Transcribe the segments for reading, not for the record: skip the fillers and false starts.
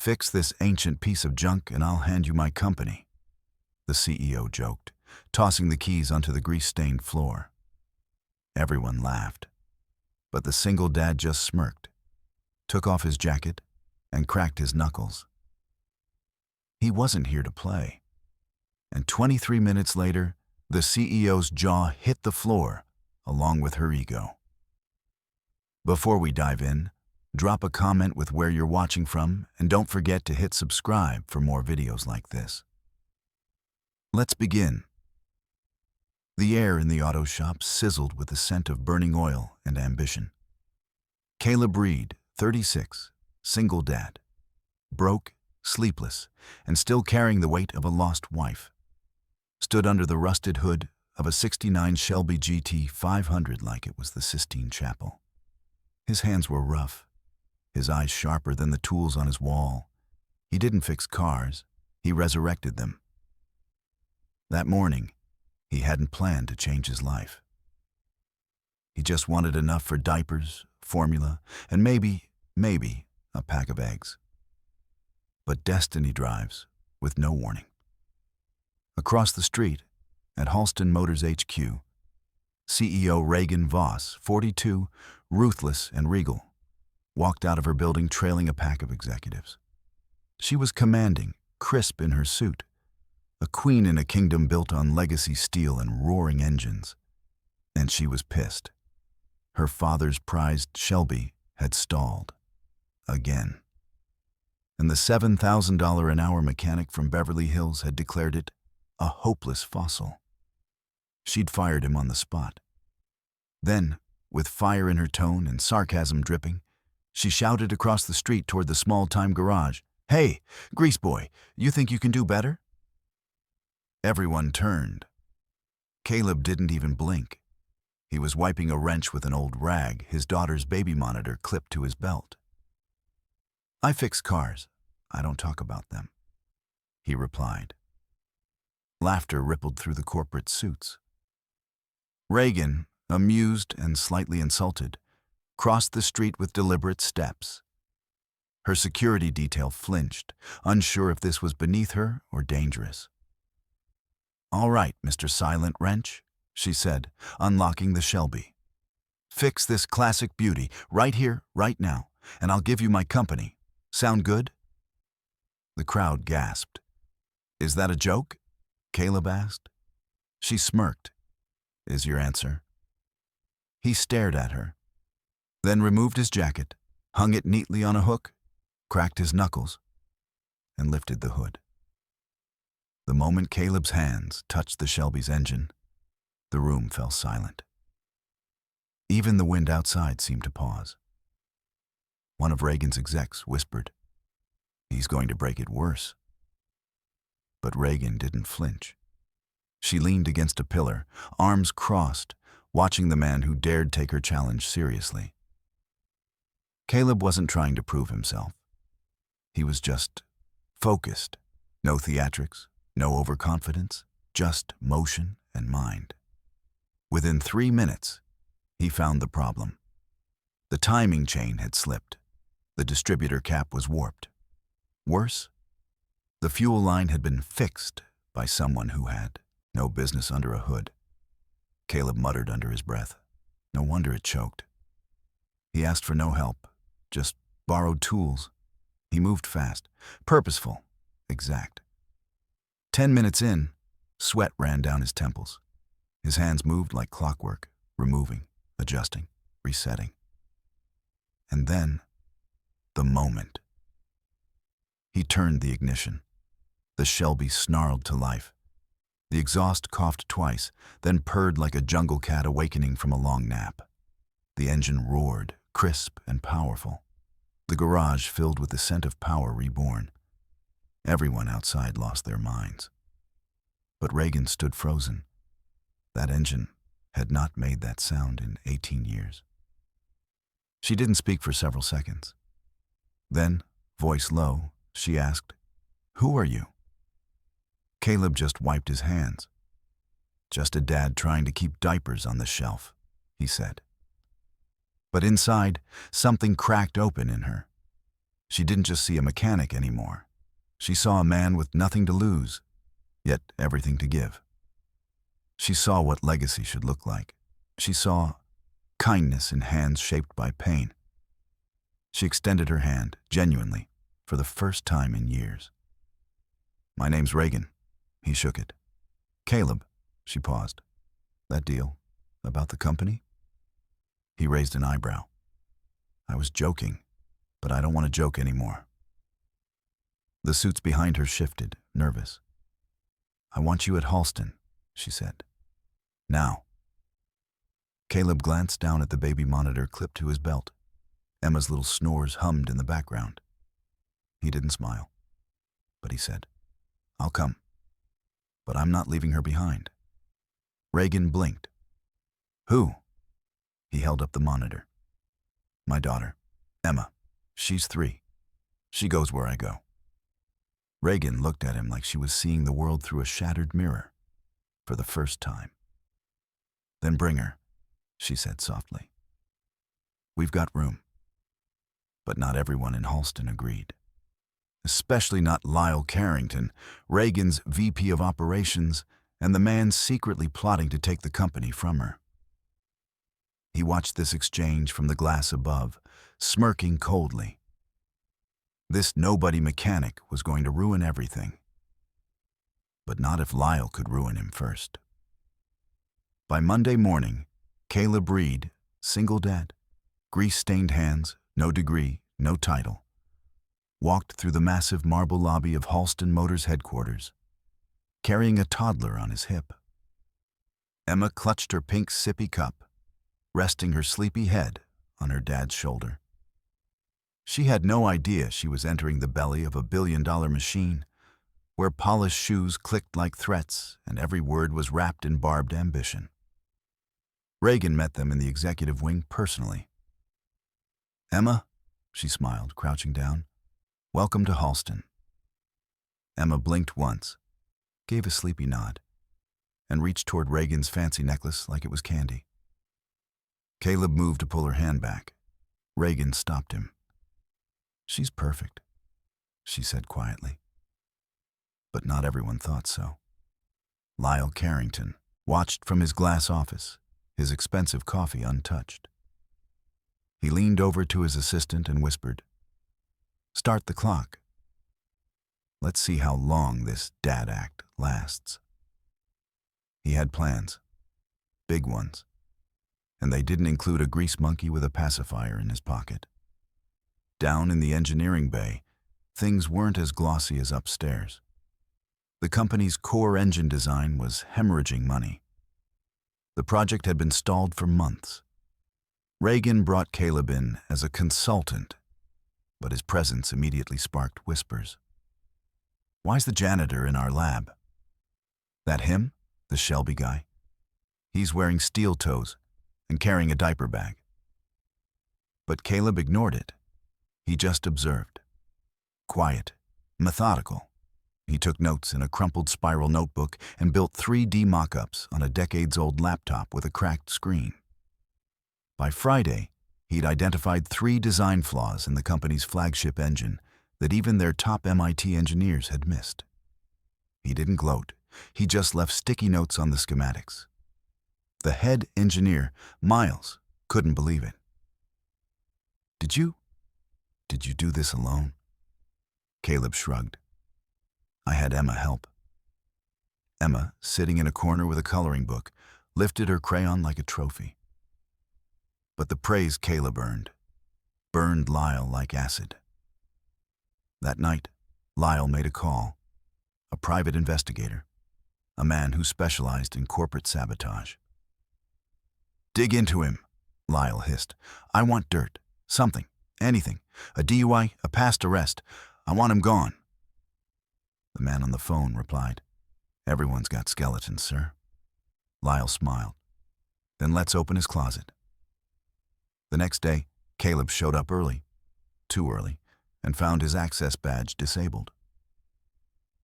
Fix this ancient piece of junk and I'll hand you my company, the CEO joked, tossing the keys onto the grease-stained floor. Everyone laughed, but the single dad just smirked, took off his jacket, and cracked his knuckles. He wasn't here to play. And 23 minutes later, the CEO's jaw hit the floor, along with her ego. Before we dive in, drop a comment with where you're watching from, and don't forget to hit subscribe for more videos like this. Let's begin. The air in the auto shop sizzled with the scent of burning oil and ambition. Caleb Reed, 36, single dad, broke, sleepless, and still carrying the weight of a lost wife, stood under the rusted hood of a '69 Shelby GT 500 like it was the Sistine Chapel. His hands were rough, his eyes sharper than the tools on his wall. He didn't fix cars, he resurrected them. That morning, he hadn't planned to change his life. He just wanted enough for diapers, formula, and maybe a pack of eggs. But destiny drives with no warning. Across the street, at Halston Motors HQ, CEO Reagan Voss, 42, ruthless and regal, walked out of her building trailing a pack of executives. She was commanding, crisp in her suit, a queen in a kingdom built on legacy steel and roaring engines. And she was pissed. Her father's prized Shelby had stalled. Again. And the $7,000 an hour mechanic from Beverly Hills had declared it a hopeless fossil. She'd fired him on the spot. Then, with fire in her tone and sarcasm dripping, she shouted across the street toward the small-time garage, "Hey, grease boy, you think you can do better?" Everyone turned. Caleb didn't even blink. He was wiping a wrench with an old rag, his daughter's baby monitor clipped to his belt. "I fix cars. I don't talk about them," he replied. Laughter rippled through the corporate suits. Reagan, amused and slightly insulted, crossed the street with deliberate steps. Her security detail flinched, unsure if this was beneath her or dangerous. "All right, Mr. Silent Wrench," she said, unlocking the Shelby. "Fix this classic beauty right here, right now, and I'll give you my company. Sound good?" The crowd gasped. "Is that a joke?" Caleb asked. She smirked. "Is your answer?" He stared at her, then removed his jacket, hung it neatly on a hook, cracked his knuckles, and lifted the hood. The moment Caleb's hands touched the Shelby's engine, the room fell silent. Even the wind outside seemed to pause. One of Reagan's execs whispered, "He's going to break it worse." But Reagan didn't flinch. She leaned against a pillar, arms crossed, watching the man who dared take her challenge seriously. Caleb wasn't trying to prove himself. He was just focused. No theatrics, no overconfidence, just motion and mind. Within 3 minutes, he found the problem. The timing chain had slipped. The distributor cap was warped. Worse, the fuel line had been fixed by someone who had no business under a hood. Caleb muttered under his breath. No wonder it choked. He asked for no help, just borrowed tools. He moved fast, purposeful, exact. 10 minutes in, sweat ran down his temples. His hands moved like clockwork, removing, adjusting, resetting. And then, the moment. He turned the ignition. The Shelby snarled to life. The exhaust coughed twice, then purred like a jungle cat awakening from a long nap. The engine roared, crisp and powerful. The garage filled with the scent of power reborn. Everyone outside lost their minds. But Reagan stood frozen. That engine had not made that sound in 18 years. She didn't speak for several seconds. Then, voice low, she asked, "Who are you?" Caleb just wiped his hands. "Just a dad trying to keep diapers on the shelf," he said. But inside, something cracked open in her. She didn't just see a mechanic anymore. She saw a man with nothing to lose, yet everything to give. She saw what legacy should look like. She saw kindness in hands shaped by pain. She extended her hand, genuinely, for the first time in years. "My name's Reagan." He shook it. "Caleb," she paused. "That deal about the company?" He raised an eyebrow. "I was joking, but I don't want to joke anymore." The suits behind her shifted, nervous. "I want you at Halston," she said. "Now." Caleb glanced down at the baby monitor clipped to his belt. Emma's little snores hummed in the background. He didn't smile, but he said, "I'll come. But I'm not leaving her behind." Reagan blinked. "Who?" He held up the monitor. "My daughter, Emma. She's 3. She goes where I go." Reagan looked at him like she was seeing the world through a shattered mirror for the first time. "Then bring her," she said softly. "We've got room." But not everyone in Halston agreed. Especially not Lyle Carrington, Reagan's VP of Operations, and the man secretly plotting to take the company from her. He watched this exchange from the glass above, smirking coldly. This nobody mechanic was going to ruin everything. But not if Lyle could ruin him first. By Monday morning, Caleb Reed, single dad, grease-stained hands, no degree, no title, walked through the massive marble lobby of Halston Motors headquarters, carrying a toddler on his hip. Emma clutched her pink sippy cup, resting her sleepy head on her dad's shoulder. She had no idea she was entering the belly of a billion-dollar machine, where polished shoes clicked like threats and every word was wrapped in barbed ambition. Reagan met them in the executive wing personally. "Emma," she smiled, crouching down, "welcome to Halston." Emma blinked once, gave a sleepy nod, and reached toward Reagan's fancy necklace like it was candy. Caleb moved to pull her hand back. Reagan stopped him. "She's perfect," she said quietly. But not everyone thought so. Lyle Carrington watched from his glass office, his expensive coffee untouched. He leaned over to his assistant and whispered, "Start the clock. Let's see how long this dad act lasts." He had plans, big ones, and they didn't include a grease monkey with a pacifier in his pocket. Down in the engineering bay, things weren't as glossy as upstairs. The company's core engine design was hemorrhaging money. The project had been stalled for months. Reagan brought Caleb in as a consultant, but his presence immediately sparked whispers. "Why's the janitor in our lab?" "That him? The Shelby guy? He's wearing steel toes and carrying a diaper bag." But Caleb ignored it. He just observed. Quiet, methodical. He took notes in a crumpled spiral notebook and built 3D mock-ups on a decades-old laptop with a cracked screen. By Friday, he'd identified 3 design flaws in the company's flagship engine that even their top MIT engineers had missed. He didn't gloat. He just left sticky notes on the schematics. The head engineer, Miles, couldn't believe it. Did you do this alone?" Caleb shrugged. "I had Emma help." Emma, sitting in a corner with a coloring book, lifted her crayon like a trophy. But the praise Caleb earned burned Lyle like acid. That night, Lyle made a call. A private investigator, a man who specialized in corporate sabotage. "Dig into him," Lyle hissed. "I want dirt. Something. Anything. A DUI, a past arrest. I want him gone." The man on the phone replied, "Everyone's got skeletons, sir." Lyle smiled. "Then let's open his closet." The next day, Caleb showed up early, too early, and found his access badge disabled.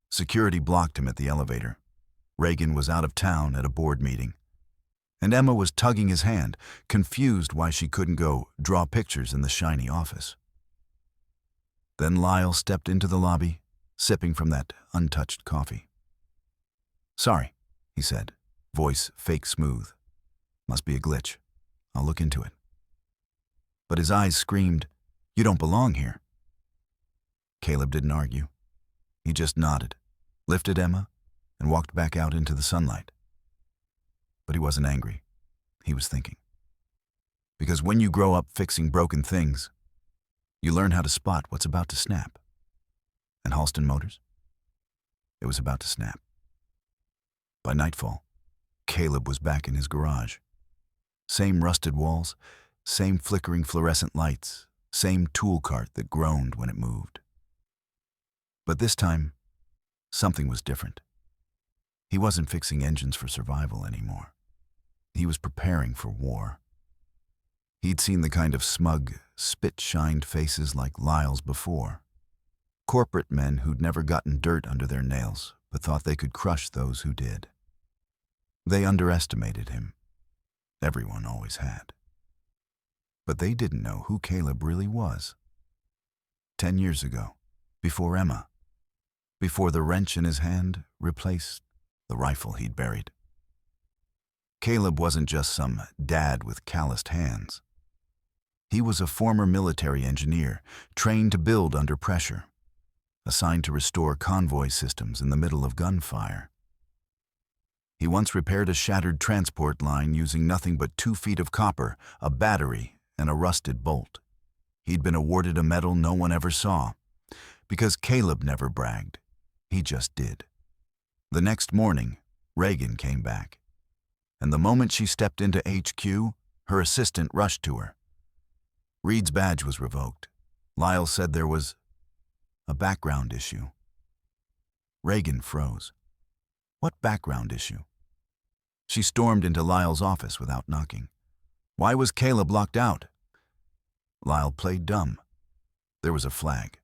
Security blocked him at the elevator. Reagan was out of town at a board meeting, and Emma was tugging his hand, confused why she couldn't go draw pictures in the shiny office. Then Lyle stepped into the lobby, sipping from that untouched coffee. "Sorry," he said, voice fake smooth. "Must be a glitch. I'll look into it." But his eyes screamed, "You don't belong here." Caleb didn't argue. He just nodded, lifted Emma, and walked back out into the sunlight. But he wasn't angry. He was thinking. Because when you grow up fixing broken things, you learn how to spot what's about to snap. And Halston Motors? It was about to snap. By nightfall, Caleb was back in his garage. Same rusted walls, same flickering fluorescent lights, same tool cart that groaned when it moved. But this time, something was different. He wasn't fixing engines for survival anymore. He was preparing for war. He'd seen the kind of smug, spit-shined faces like Lyle's before. Corporate men who'd never gotten dirt under their nails, but thought they could crush those who did. They underestimated him. Everyone always had. But they didn't know who Caleb really was. 10 years ago, before Emma, before the wrench in his hand replaced the rifle he'd buried. Caleb wasn't just some dad with calloused hands. He was a former military engineer, trained to build under pressure, assigned to restore convoy systems in the middle of gunfire. He once repaired a shattered transport line using nothing but 2 feet of copper, a battery, and a rusted bolt. He'd been awarded a medal no one ever saw, because Caleb never bragged. He just did. The next morning, Reagan came back, and the moment she stepped into HQ, her assistant rushed to her. Reed's badge was revoked. Lyle said there was a background issue. Reagan froze. What background issue? She stormed into Lyle's office without knocking. Why was Caleb locked out? Lyle played dumb. There was a flag.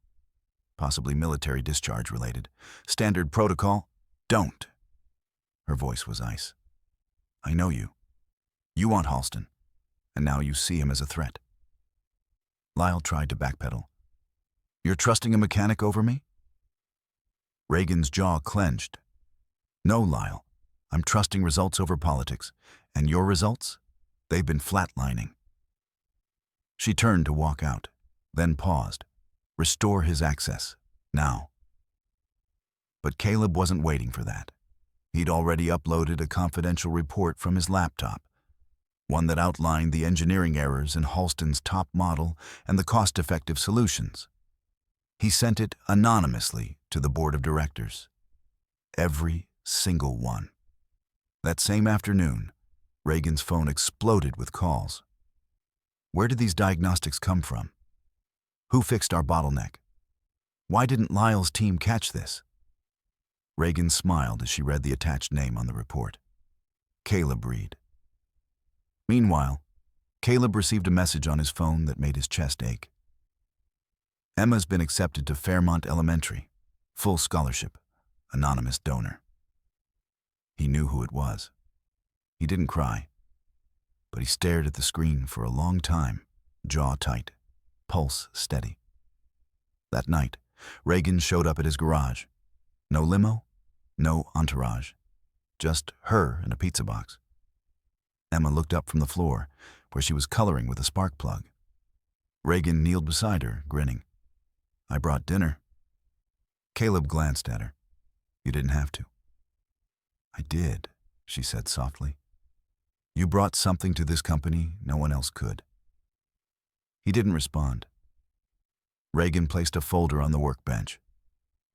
Possibly military discharge related. Standard protocol, don't. Her voice was ice. I know you. You want Halston, and now you see him as a threat. Lyle tried to backpedal. You're trusting a mechanic over me? Reagan's jaw clenched. No, Lyle. I'm trusting results over politics. And your results? They've been flatlining. She turned to walk out, then paused. Restore his access. Now. But Caleb wasn't waiting for that. He'd already uploaded a confidential report from his laptop, one that outlined the engineering errors in Halston's top model and the cost-effective solutions. He sent it anonymously to the board of directors. Every single one. That same afternoon, Reagan's phone exploded with calls. Where did these diagnostics come from? Who fixed our bottleneck? Why didn't Lyle's team catch this? Reagan smiled as she read the attached name on the report. Caleb Reed. Meanwhile, Caleb received a message on his phone that made his chest ache. Emma's been accepted to Fairmont Elementary, full scholarship, anonymous donor. He knew who it was. He didn't cry, but he stared at the screen for a long time, jaw tight, pulse steady. That night, Reagan showed up at his garage. No limo, no entourage, just her and a pizza box. Emma looked up from the floor, where she was coloring with a spark plug. Reagan kneeled beside her, grinning. I brought dinner. Caleb glanced at her. You didn't have to. I did, she said softly. You brought something to this company no one else could. He didn't respond. Reagan placed a folder on the workbench.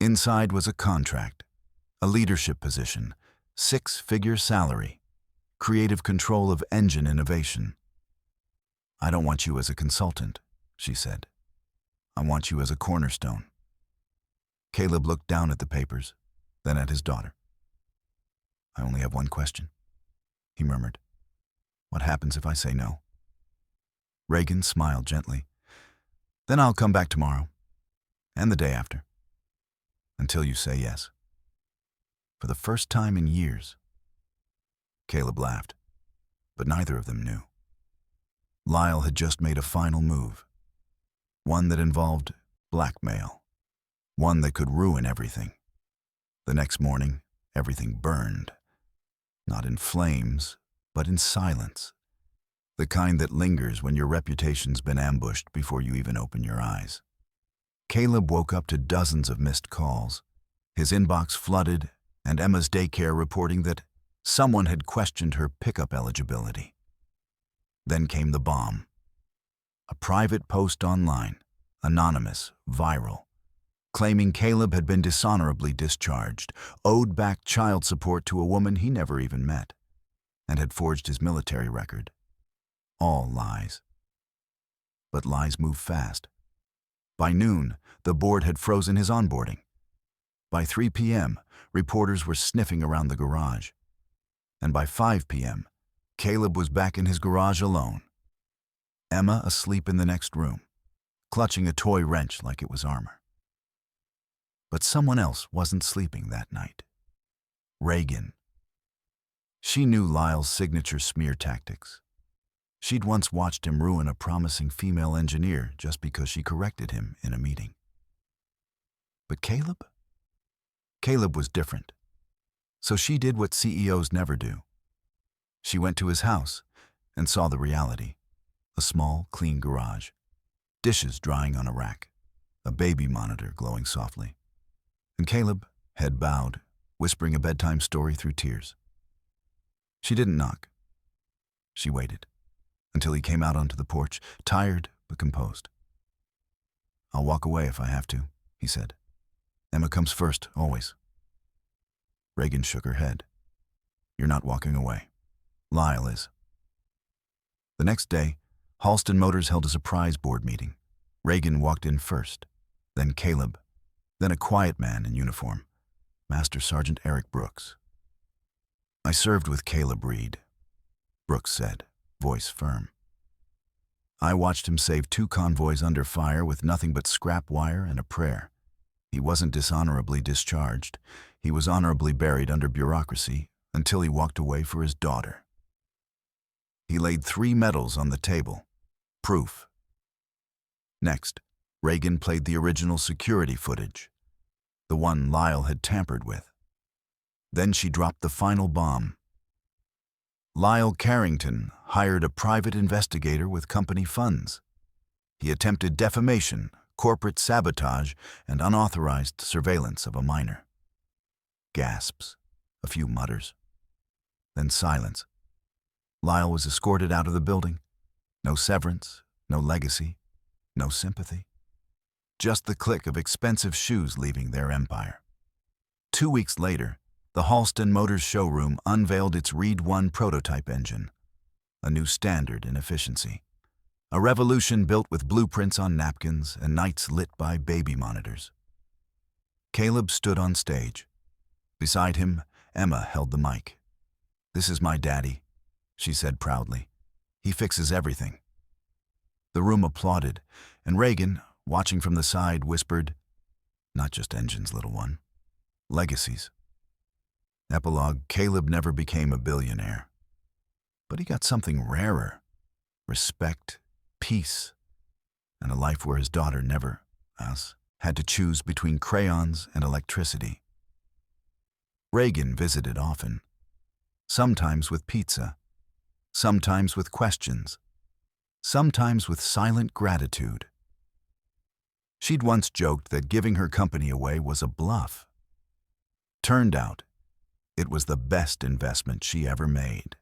Inside was a contract, a leadership position, 6-figure salary, creative control of engine innovation. I don't want you as a consultant, she said. I want you as a cornerstone. Caleb looked down at the papers, then at his daughter. I only have one question, he murmured. What happens if I say no? Reagan smiled gently. Then I'll come back tomorrow, and the day after, until you say yes. For the first time in years. Caleb laughed, but neither of them knew. Lyle had just made a final move, one that involved blackmail. One that could ruin everything. The next morning, everything burned. Not in flames, but in silence. The kind that lingers when your reputation's been ambushed before you even open your eyes. Caleb woke up to dozens of missed calls, his inbox flooded, and Emma's daycare reporting that someone had questioned her pickup eligibility. Then came the bomb. A private post online, anonymous, viral, claiming Caleb had been dishonorably discharged, owed back child support to a woman he never even met, and had forged his military record. All lies. But lies move fast. By noon, the board had frozen his onboarding. By 3 p.m., reporters were sniffing around the garage. And by 5 p.m., Caleb was back in his garage alone. Emma asleep in the next room, clutching a toy wrench like it was armor. But someone else wasn't sleeping that night. Reagan. She knew Lyle's signature smear tactics. She'd once watched him ruin a promising female engineer just because she corrected him in a meeting. But Caleb? Caleb was different. So she did what CEOs never do. She went to his house and saw the reality. A small, clean garage. Dishes drying on a rack. A baby monitor glowing softly. And Caleb, head bowed, whispering a bedtime story through tears. She didn't knock. She waited until he came out onto the porch, tired but composed. "I'll walk away if I have to," he said. "Emma comes first, always." Reagan shook her head. "You're not walking away. Lyle is." The next day, Halston Motors held a surprise board meeting. Reagan walked in first, then Caleb, then a quiet man in uniform, Master Sergeant Eric Brooks. "I served with Caleb Reed," Brooks said, voice firm. "I watched him save 2 convoys under fire with nothing but scrap wire and a prayer. He wasn't dishonorably discharged. He was honorably buried under bureaucracy until he walked away for his daughter." He laid 3 medals on the table. Proof. Next, Reagan played the original security footage, the one Lyle had tampered with. Then she dropped the final bomb. Lyle Carrington hired a private investigator with company funds. He attempted defamation, corporate sabotage, and unauthorized surveillance of a minor. Gasps, a few mutters, then silence. Lyle was escorted out of the building. No severance, no legacy, no sympathy. Just the click of expensive shoes leaving their empire. 2 weeks later, the Halston Motors showroom unveiled its Reed 1 prototype engine, a new standard in efficiency. A revolution built with blueprints on napkins and nights lit by baby monitors. Caleb stood on stage. Beside him, Emma held the mic. "This is my daddy," she said proudly. "He fixes everything." The room applauded, and Reagan, watching from the side, whispered, "Not just engines, little one. Legacies." Epilogue: Caleb never became a billionaire. But he got something rarer: respect, peace, and a life where his daughter never, had to choose between crayons and electricity. Reagan visited often, sometimes with pizza, sometimes with questions, sometimes with silent gratitude. She'd once joked that giving her company away was a bluff. Turned out, it was the best investment she ever made.